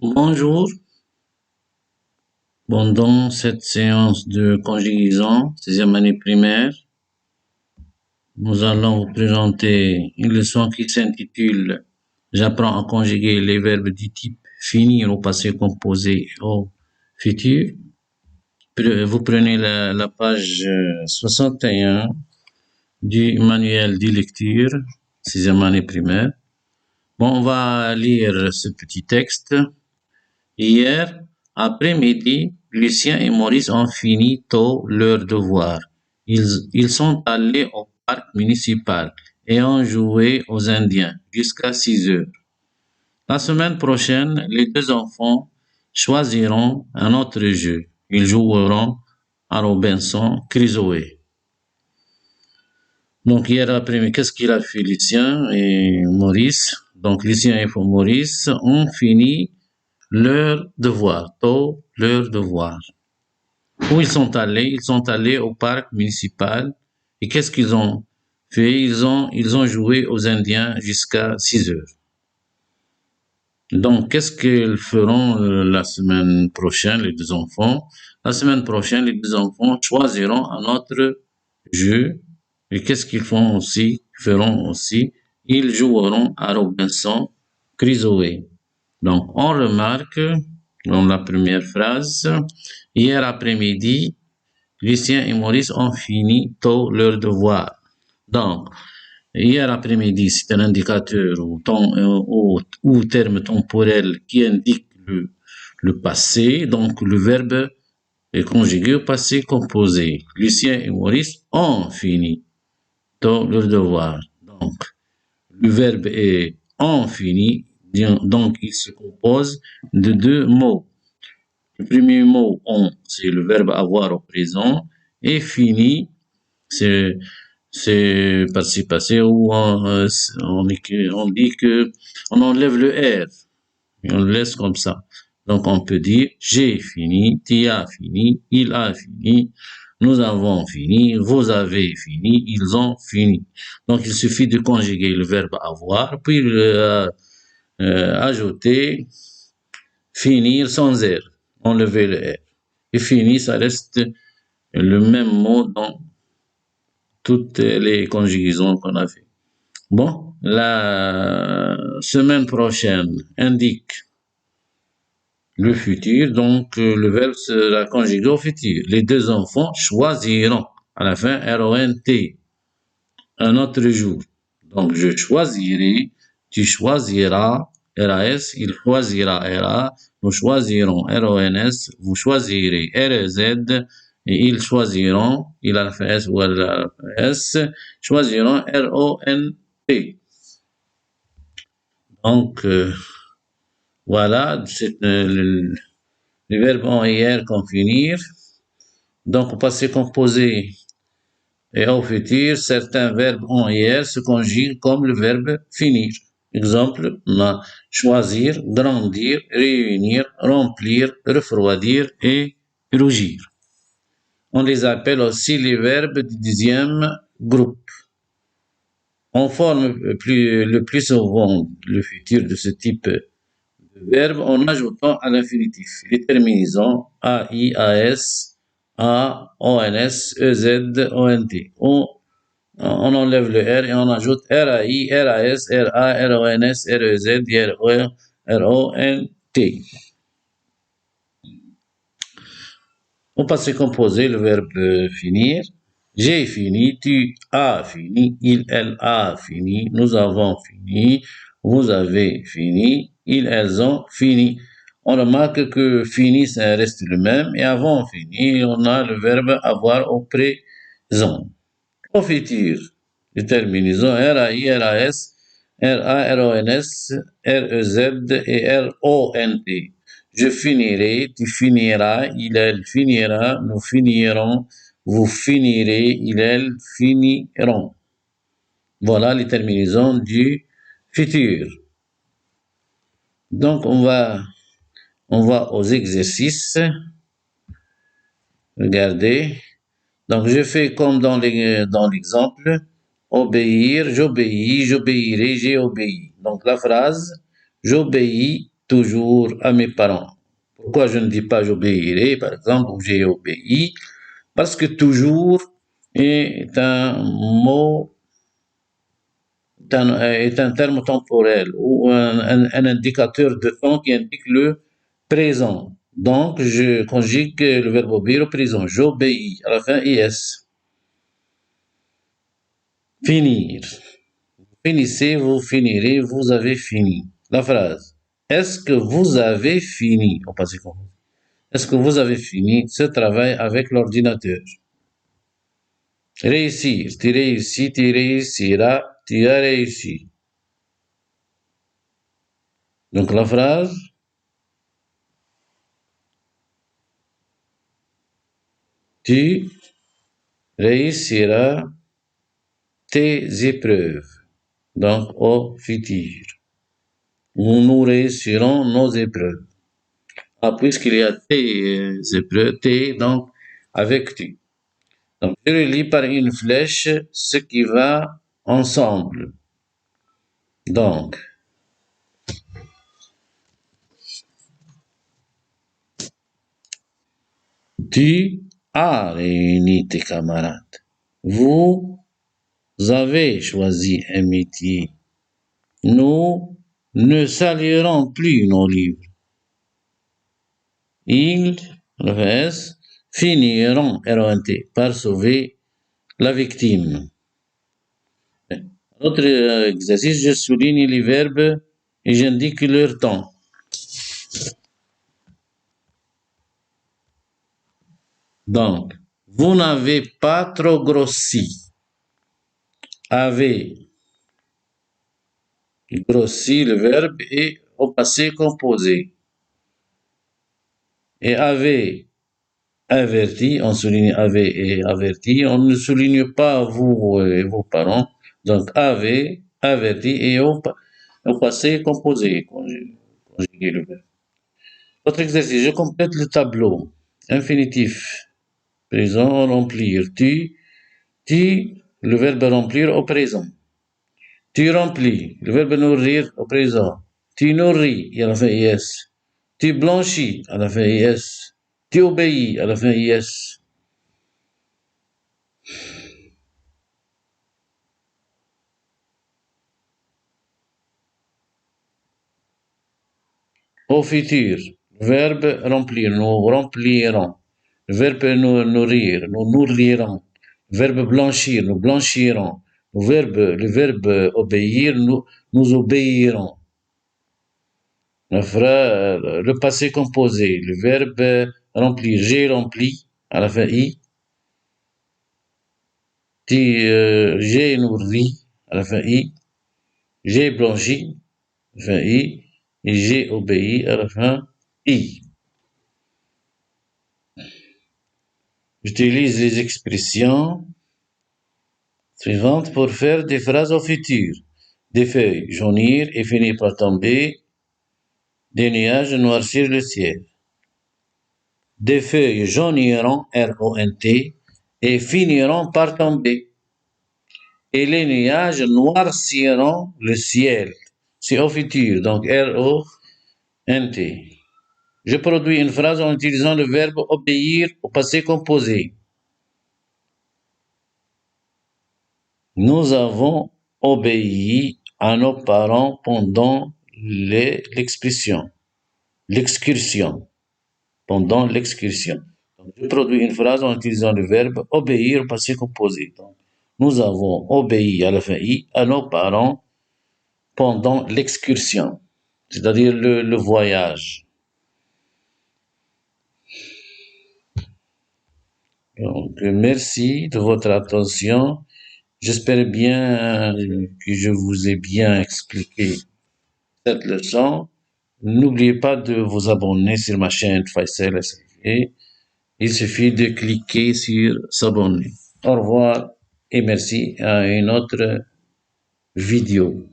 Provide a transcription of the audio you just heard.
Bonjour, dans cette séance de conjugaison, sixième année primaire, nous allons vous présenter une leçon qui s'intitule J'apprends à conjuguer les verbes du type finir au passé composé et au futur. Vous prenez la page 61 du manuel de lecture, sixième année primaire. Bon, on va lire ce petit texte. Hier après-midi, Lucien et Maurice ont fini tôt leurs devoirs. Ils sont allés au parc municipal et ont joué aux Indiens jusqu'à 6 heures. La semaine prochaine, les deux enfants choisiront un autre jeu. Ils joueront à Robinson Crusoe. Donc hier après-midi, qu'est-ce qu'il a fait Lucien et Maurice? Donc Lucien et Maurice ont fini leur devoir, tôt leur devoir. Où ils sont allés? Ils sont allés au parc municipal. Et qu'est-ce qu'ils ont fait? Ils ont joué aux Indiens jusqu'à 6 heures. Donc, qu'est-ce qu'ils feront la semaine prochaine, les deux enfants? La semaine prochaine, les deux enfants choisiront un autre jeu. Et qu'est-ce qu'ils feront aussi? Ils joueront à Robinson Crusoe. Donc, on remarque dans la première phrase, hier après-midi, Lucien et Maurice ont fini tôt leur devoir. Donc, hier après-midi, c'est un indicateur ou terme temporel qui indique le passé. Donc, le verbe est conjugué au passé composé. Lucien et Maurice ont fini tôt leur devoir. Donc, le verbe est ont fini. Donc, il se compose de deux mots. Le premier mot, on, c'est le verbe avoir au présent, et fini, c'est participe passé où on dit que on enlève le R, et on le laisse comme ça. Donc, on peut dire j'ai fini, tu as fini, il a fini, nous avons fini, vous avez fini, ils ont fini. Donc, il suffit de conjuguer le verbe avoir, puis ajouter finir sans R, enlever le R. Et fini, ça reste le même mot dans toutes les conjugaisons qu'on a fait. Bon, la semaine prochaine indique le futur, donc le verbe sera conjugué au futur. Les deux enfants choisiront, à la fin, R-O-N-T, un autre jour. Donc, je choisirai, tu choisiras, R-A-S, il choisira, R-A, nous choisirons, R-O-N-S, vous choisirez, R-E-Z, et ils choisiront, il a fait S ou elle a fait S, choisiront, R-O-N-T. Donc, voilà, c'est le verbe en hier qu'on finir. Donc, au passé composé et au futur, certains verbes en hier se conjuguent comme le verbe finir. Exemple, choisir, grandir, réunir, remplir, refroidir et rougir. On les appelle aussi les verbes du deuxième groupe. On forme le plus souvent le futur de ce type de verbe en ajoutant à l'infinitif les terminaisons A, I, A, S, A, O, N, S, E, Z, O, N, T. On enlève le R et on ajoute R-A-I, R-A-S, R-A, R-O-N-S, R-E-Z, R-O-N-T. Au passé composé, le verbe finir. J'ai fini, tu as fini, il, elle a fini, nous avons fini, vous avez fini, ils, elles ont fini. On remarque que fini, ça reste le même, et avant fini, on a le verbe avoir au présent. Au futur, les terminaisons R-A-I, R-A-S, R-A, R-O-N-S, R-E-Z et R-O-N-T. Je finirai, tu finiras, il, elle finira, nous finirons, vous finirez, il, elle finiront. Voilà les terminaisons du futur. Donc, on va aux exercices. Regardez. Donc, je fais comme dans l'exemple. Obéir, j'obéis, j'obéirai, j'ai obéi. Donc, la phrase, j'obéis toujours à mes parents. Pourquoi je ne dis pas j'obéirai, par exemple, ou j'ai obéi? Parce que toujours est un mot, est un terme temporel ou un indicateur de temps qui indique le présent. Donc, je conjugue le verbe obéir au présent. J'obéis. À la fin, is. Finir. Finissez, vous finirez, vous avez fini. La phrase. Est-ce que vous avez fini? Au passé composé. Est-ce que vous avez fini ce travail avec l'ordinateur? Réussir. Tu réussis, tu réussiras, tu as réussi. Donc la phrase. Tu réussiras tes épreuves. Donc au futur. Nous réussirons nos épreuves. Ah, puisqu'il y a tes épreuves, tes, donc avec tu. Donc, je relie par une flèche ce qui va ensemble. Donc, tu as réuni tes camarades. Vous avez choisi un métier. Nous ne saluerons plus nos livres. Ils, finiront, RONT, par sauver la victime. Autre exercice, je souligne les verbes et j'indique leur temps. Donc, vous n'avez pas trop grossi. Avez grossi, le verbe est au passé composé. Et avez averti, on souligne avez et averti, on ne souligne pas vous et vos parents. Donc, avez averti et au passé composé, conjugué le verbe. Autre exercice, je complète le tableau. Infinitif, présent, remplir. Tu, le verbe remplir au présent. Tu remplis, le verbe nourrir au présent. Tu nourris, et à la fin is. Tu blanchis, à la fin is. Tu obéis, à la fin is. Au futur, verbe remplir, nous remplirons. Le verbe nourrir, nous nourrirons. Le verbe blanchir, nous blanchirons. Le verbe obéir, nous obéirons. Le passé composé, le verbe remplir, j'ai rempli, à la fin i. J'ai nourri, à la fin i. J'ai blanchi, à la fin i. Et j'ai obéi, à la fin i. J'utilise les expressions suivantes pour faire des phrases au futur. Des feuilles jaunir et finir par tomber. Des nuages noircir le ciel. Des feuilles jauniront, R-O-N-T, et finiront par tomber. Et les nuages noirciront le ciel. C'est au futur, donc R-O-N-T. Je produis une phrase en utilisant le verbe obéir au passé composé. Nous avons obéi à nos parents pendant l'excursion. Pendant l'excursion. Je produis une phrase en utilisant le verbe obéir au passé composé. Donc, nous avons obéi à la fin i à nos parents pendant l'excursion, c'est-à-dire le voyage. Donc, merci de votre attention. J'espère bien que je vous ai bien expliqué cette leçon. N'oubliez pas de vous abonner sur ma chaîne Faisal SFG. Il suffit de cliquer sur s'abonner. Au revoir et merci à une autre vidéo.